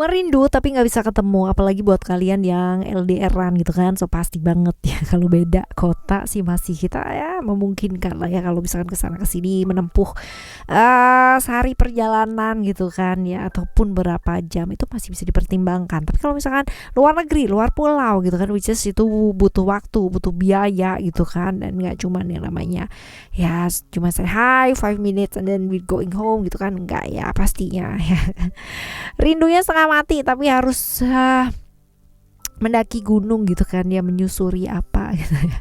merindu tapi nggak bisa ketemu, apalagi buat kalian yang LDRan gitu kan, so pasti banget ya kalau beda kota sih masih kita ya memungkinkan lah ya kalau misalkan kesana kesini menempuh sehari perjalanan gitu kan ya, ataupun berapa jam itu masih bisa dipertimbangkan. Tapi kalau misalkan luar negeri, luar pulau gitu kan, which is itu butuh waktu, butuh biaya gitu kan, dan nggak cuman yang namanya ya cuma say hi 5 minutes and then we going home gitu kan, enggak ya pastinya ya. Rindunya setengah mati tapi harus mendaki gunung gitu kan ya, menyusuri apa gitu ya.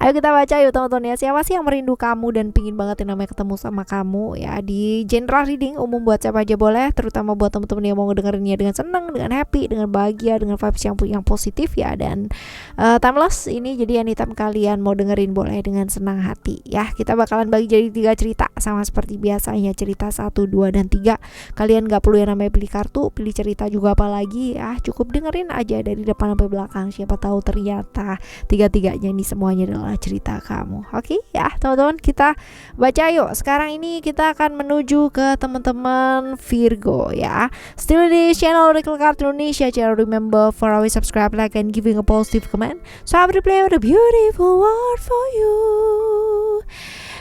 Ayo kita baca yuk teman-teman ya. Siapa sih yang merindu kamu dan pingin banget yang namanya ketemu sama kamu ya. Di general reading umum buat siapa aja boleh, terutama buat teman-teman yang mau ngedengerinnya dengan senang, dengan happy, dengan bahagia, dengan vibes yang positif ya. Dan timeless ini jadi anytime kalian mau dengerin boleh dengan senang hati ya. Kita bakalan bagi jadi 3 cerita sama seperti biasanya, cerita 1, 2, dan 3. Kalian gak perlu yang namanya pilih kartu, pilih cerita juga apalagi ya. Cukup dengerin aja dari depan sampai belakang. Siapa tahu ternyata tiga-tiganya ini semuanya adalah cerita kamu. Oke ya teman-teman, kita baca yuk. Sekarang ini kita akan menuju ke teman-teman Virgo ya. Still di channel Oracle Card Indonesia. Jangan remember for always subscribe, like, and giving a positive comment. So I will play with a beautiful word for you.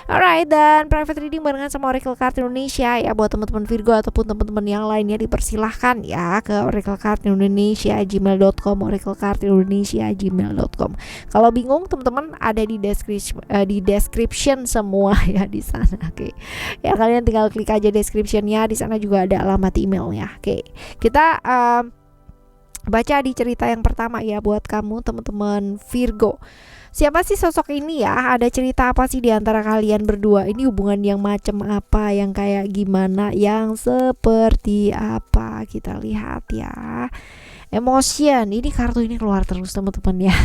Alright, dan private reading barengan sama Oracle Card Indonesia ya. Buat teman-teman Virgo ataupun teman-teman yang lainnya dipersilahkan ya ke Oracle Card Indonesia gmail.com, Oracle Card Indonesia gmail.com. Kalau bingung teman-teman ada di description semua ya di sana. Oke. Ya kalian tinggal klik aja descriptionnya, di sana juga ada alamat emailnya. Oke. Kita baca di cerita yang pertama ya buat kamu teman-teman Virgo. Siapa sih sosok ini ya? Ada cerita apa sih di antara kalian berdua? Ini hubungan yang macam apa? Yang kayak gimana? Yang seperti apa? Kita lihat ya. Emotion. Ini kartu ini keluar terus teman-teman ya.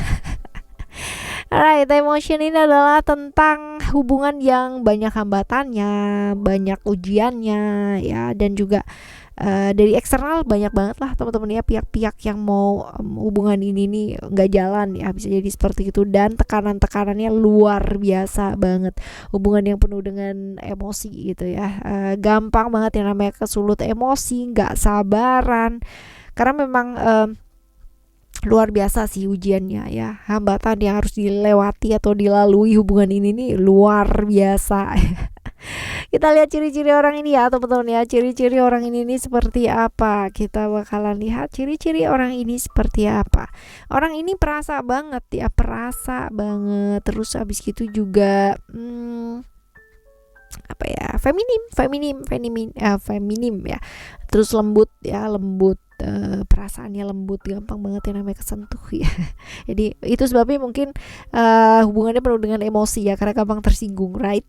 Alright, emotion ini adalah tentang hubungan yang banyak hambatannya, banyak ujiannya ya, dan juga dari eksternal banyak banget lah teman-teman ya, pihak-pihak yang mau hubungan ini nih nggak jalan ya, bisa jadi seperti itu. Dan tekanan-tekanannya luar biasa banget, hubungan yang penuh dengan emosi gitu ya. Gampang banget yang namanya kesulut emosi, nggak sabaran, karena memang luar biasa sih ujiannya ya, hambatan yang harus dilewati atau dilalui hubungan ini nih luar biasa. Kita lihat ciri-ciri orang ini ya teman-teman ya. Ciri-ciri orang ini nih seperti apa? Kita bakalan lihat ciri-ciri orang ini seperti apa. Orang ini perasa banget ya, perasa banget. Terus abis gitu juga apa ya, feminim ya. Terus lembut ya, lembut, perasaannya lembut, gampang banget yang namanya kesentuh ya. Jadi itu sebabnya mungkin hubungannya penuh dengan emosi ya, karena gampang tersinggung, right?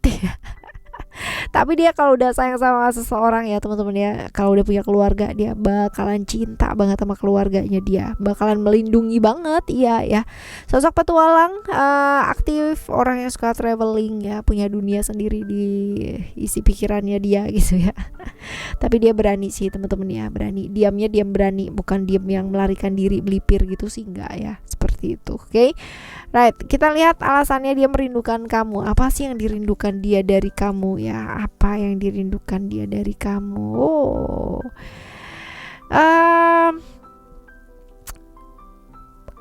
Tapi dia kalau udah sayang sama seseorang ya teman-teman ya, kalau udah punya keluarga, dia bakalan cinta banget sama keluarganya, dia bakalan melindungi banget. Iya ya, sosok petualang, aktif, orang yang suka traveling ya, punya dunia sendiri di isi pikirannya dia gitu ya. Tapi dia berani sih teman-teman ya, berani, diamnya diam berani, bukan diam yang melarikan diri melipir gitu sih, enggak ya, seperti itu. Oke. Right, kita lihat alasannya dia merindukan kamu. Apa sih yang dirindukan dia dari kamu ya? Apa yang dirindukan dia dari kamu?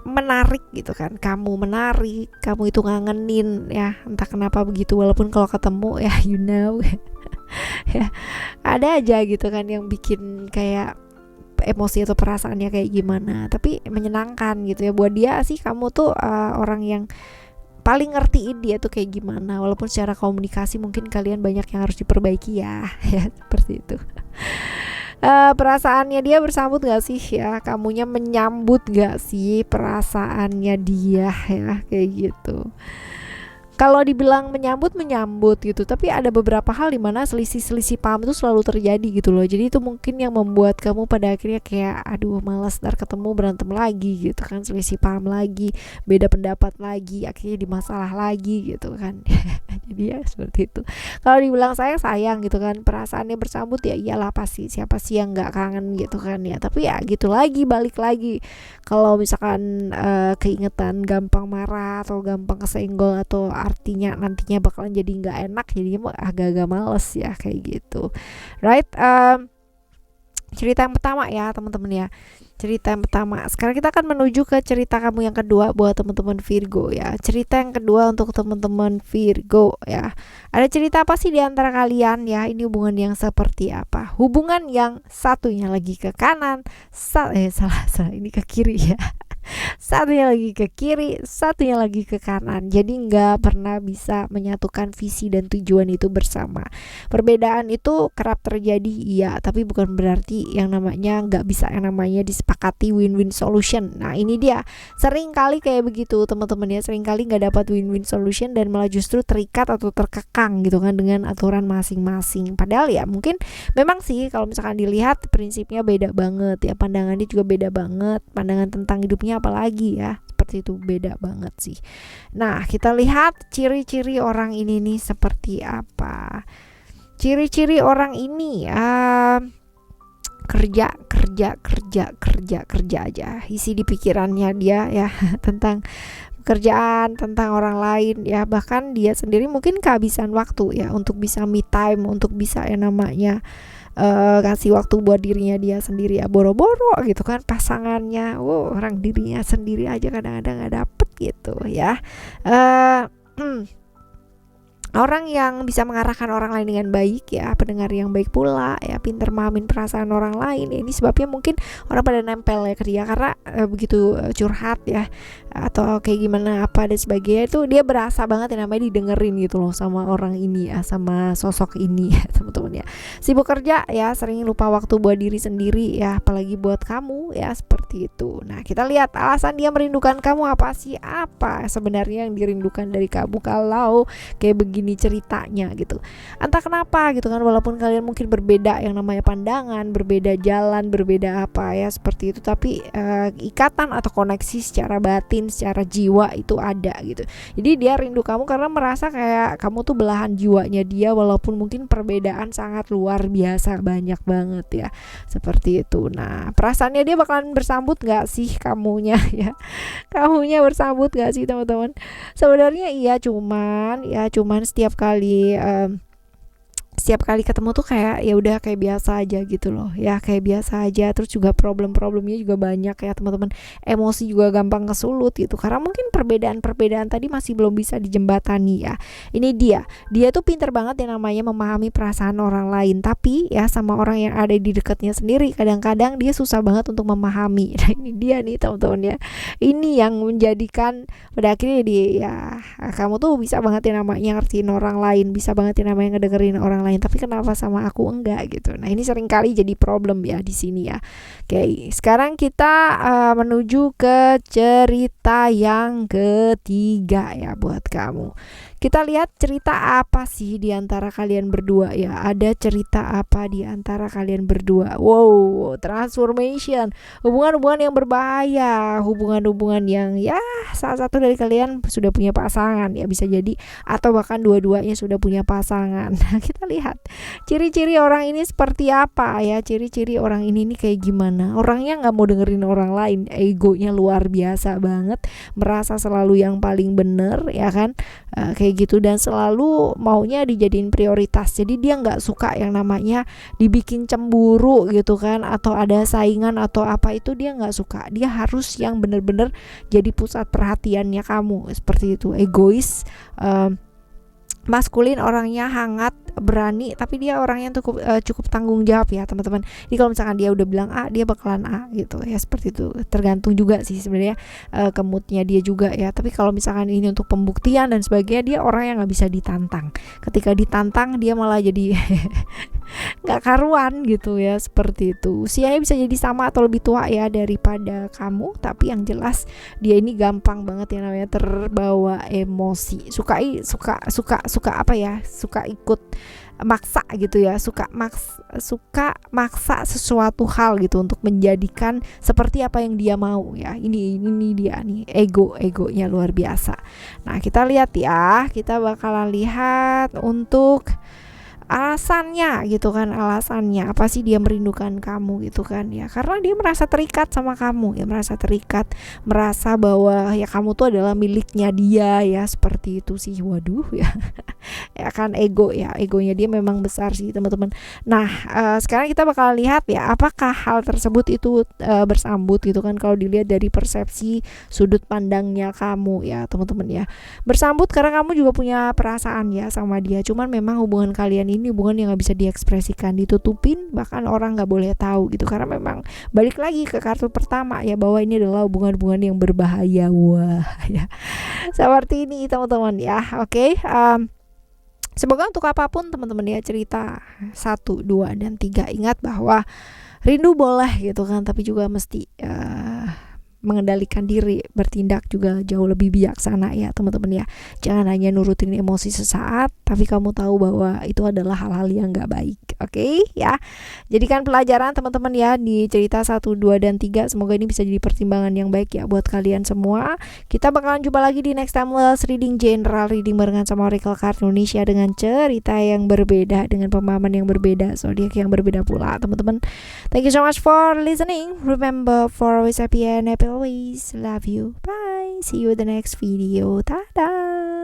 Menarik gitu kan, kamu menarik, kamu itu ngangenin ya, entah kenapa begitu. Walaupun kalau ketemu ya ya ada aja gitu kan yang bikin kayak emosi atau perasaannya kayak gimana, tapi menyenangkan gitu ya. Buat dia sih kamu tuh orang yang paling ngertiin dia tuh kayak gimana, walaupun secara komunikasi mungkin kalian banyak yang harus diperbaiki ya. Ya seperti itu. Perasaannya dia bersambut gak sih ya, kamunya menyambut gak sih perasaannya dia ya, kayak gitu. Kalau dibilang menyambut gitu, tapi ada beberapa hal dimana selisih paham itu selalu terjadi gitu loh. Jadi itu mungkin yang membuat kamu pada akhirnya kayak aduh malas, ntar ketemu berantem lagi gitu kan, selisih paham lagi, beda pendapat lagi, akhirnya di masalah lagi gitu kan. Jadi ya seperti itu. Kalau dibilang sayang gitu kan, perasaannya bersambut ya iyalah, pasti siapa sih yang nggak kangen gitu kan ya. Tapi ya gitu lagi, balik lagi, kalau misalkan keingetan gampang marah atau gampang kesenggol, atau artinya nantinya bakalan jadi nggak enak, jadinya agak-agak males ya kayak gitu, right? cerita yang pertama ya teman-teman ya. Cerita yang pertama. Sekarang kita akan menuju ke cerita kamu yang kedua buat teman-teman Virgo ya. Cerita yang kedua untuk teman-teman Virgo ya. Ada cerita apa sih di antara kalian ya? Ini hubungan yang seperti apa? Hubungan yang satunya lagi ke kanan, salah ini ke kiri ya. Satunya lagi ke kiri, satunya lagi ke kanan. Jadi nggak pernah bisa menyatukan visi dan tujuan itu bersama. Perbedaan itu kerap terjadi, iya, tapi bukan berarti yang namanya nggak bisa yang namanya disepakati win-win solution. Nah ini dia, sering kali kayak begitu teman-teman ya, sering kali nggak dapat win-win solution dan malah justru terikat atau terkekang gitu kan dengan aturan masing-masing. Padahal ya mungkin memang sih kalau misalkan dilihat prinsipnya beda banget ya, pandangannya juga beda banget, pandangan tentang hidupnya apalagi ya, seperti itu beda banget sih. Nah kita lihat ciri-ciri orang ini nih seperti apa. Ciri-ciri orang ini kerja aja, isi di pikirannya dia ya tentang pekerjaan, tentang orang lain ya, bahkan dia sendiri mungkin kehabisan waktu ya untuk bisa me time, untuk bisa yang namanya kasih waktu buat dirinya dia sendiri ya, boro-boro gitu kan pasangannya, orang dirinya sendiri aja kadang-kadang nggak dapet gitu ya. Orang yang bisa mengarahkan orang lain dengan baik ya, pendengar yang baik pula ya, pintar memahamin perasaan orang lain ya. Ini sebabnya mungkin orang pada nempel ya ke dia karena begitu curhat ya atau kayak gimana apa dan sebagainya, itu dia berasa banget yang namanya didengerin gitu loh sama orang ini ya, sama sosok ini ya teman-teman ya. Sibuk kerja ya, sering lupa waktu buat diri sendiri ya, apalagi buat kamu ya, seperti itu. Nah kita lihat alasan dia merindukan kamu apa sih, apa sebenarnya yang dirindukan dari kamu kalau kayak begini ceritanya gitu. Entah kenapa gitu kan, walaupun kalian mungkin berbeda yang namanya pandangan, berbeda jalan, berbeda apa ya seperti itu, tapi ikatan atau koneksi secara batin, secara jiwa itu ada gitu. Jadi dia rindu kamu karena merasa kayak kamu tuh belahan jiwanya dia, walaupun mungkin perbedaan sangat luar biasa banyak banget ya, seperti itu. Nah perasaannya dia bakalan bersambut gak sih kamunya ya, kamunya bersambut gak sih teman-teman? Sebenarnya iya, cuman setiap kali ketemu tuh kayak ya udah kayak biasa aja gitu loh ya, kayak biasa aja. Terus juga problemnya juga banyak ya teman-teman, emosi juga gampang kesulut gitu karena mungkin perbedaan tadi masih belum bisa dijembatani ya. Ini dia tuh pinter banget yang namanya memahami perasaan orang lain, tapi ya sama orang yang ada di dekatnya sendiri kadang-kadang dia susah banget untuk memahami. Nah ini dia nih teman-teman ya, ini yang menjadikan pada akhirnya dia ya, kamu tuh bisa banget yang namanya ngertiin orang lain, bisa banget yang namanya ngedengerin orang lain, tapi kenapa sama aku enggak gitu. Nah ini sering kali jadi problem ya di sini ya. Oke, sekarang kita menuju ke cerita yang ketiga ya buat kamu. Kita lihat cerita apa sih di antara kalian berdua ya. Ada cerita apa di antara kalian berdua? Wow, transformation, hubungan-hubungan yang berbahaya, hubungan-hubungan yang ya salah satu dari kalian sudah punya pasangan ya, bisa jadi, atau bahkan dua-duanya sudah punya pasangan. Nah kita lihat ciri-ciri orang ini seperti apa ya. Ciri-ciri orang ini nih kayak gimana? Orangnya nggak mau dengerin orang lain, egonya luar biasa banget, merasa selalu yang paling bener ya kan, kayak gitu, dan selalu maunya dijadiin prioritas. Jadi dia nggak suka yang namanya dibikin cemburu gitu kan, atau ada saingan atau apa, itu dia nggak suka. Dia harus yang bener-bener jadi pusat perhatiannya kamu, seperti itu. Egois, maskulin, orangnya hangat, berani, tapi dia orang yang cukup tanggung jawab ya teman-teman. Jadi kalau misalkan dia udah bilang A, dia bakalan A gitu ya, seperti itu. Tergantung juga sih sebenarnya ke moodnya dia juga ya. Tapi kalau misalkan ini untuk pembuktian dan sebagainya, dia orang yang nggak bisa ditantang. Ketika ditantang dia malah jadi nggak karuan gitu ya, seperti itu. Usianya bisa jadi sama atau lebih tua ya daripada kamu, tapi yang jelas dia ini gampang banget yang namanya terbawa emosi, suka apa ya, suka ikut maksa gitu ya, suka maksa sesuatu hal gitu untuk menjadikan seperti apa yang dia mau ya. Ini dia nih, egonya luar biasa. Nah kita lihat ya, kita bakalan lihat untuk alasannya gitu kan, alasannya apa sih dia merindukan kamu gitu kan ya, karena dia merasa terikat sama kamu ya, merasa terikat, merasa bahwa ya kamu tuh adalah miliknya dia ya, seperti itu sih. Waduh ya. Ya kan, ego ya, egonya dia memang besar sih teman-teman. Nah sekarang kita bakal lihat ya apakah hal tersebut itu bersambut gitu kan, kalau dilihat dari persepsi sudut pandangnya kamu ya teman-teman ya. Bersambut karena kamu juga punya perasaan ya sama dia, cuman memang hubungan kalian ini hubungan yang gak bisa diekspresikan, ditutupin, bahkan orang gak boleh tahu gitu, karena memang balik lagi ke kartu pertama ya, bahwa ini adalah hubungan-hubungan yang berbahaya. Wah ya, seperti ini teman-teman ya. Oke, semoga untuk apapun teman-teman ya, cerita 1, 2, dan 3, ingat bahwa rindu boleh gitu kan, tapi juga mesti mengendalikan diri, bertindak juga jauh lebih bijaksana ya teman-teman ya. Jangan hanya nurutin emosi sesaat, tapi kamu tahu bahwa itu adalah hal-hal yang gak baik. Oke ya, jadikan pelajaran teman-teman ya di cerita 1, 2, dan 3. Semoga ini bisa jadi pertimbangan yang baik ya buat kalian semua. Kita bakalan jumpa lagi di next timeless reading, general reading barengan sama Oracle Card Indonesia, dengan cerita yang berbeda, dengan pemahaman yang berbeda, zodiak yang berbeda pula teman-teman. Thank you so much for listening. Remember, for always happy and happy always. Love you. Bye. See you in the next video. Dadah.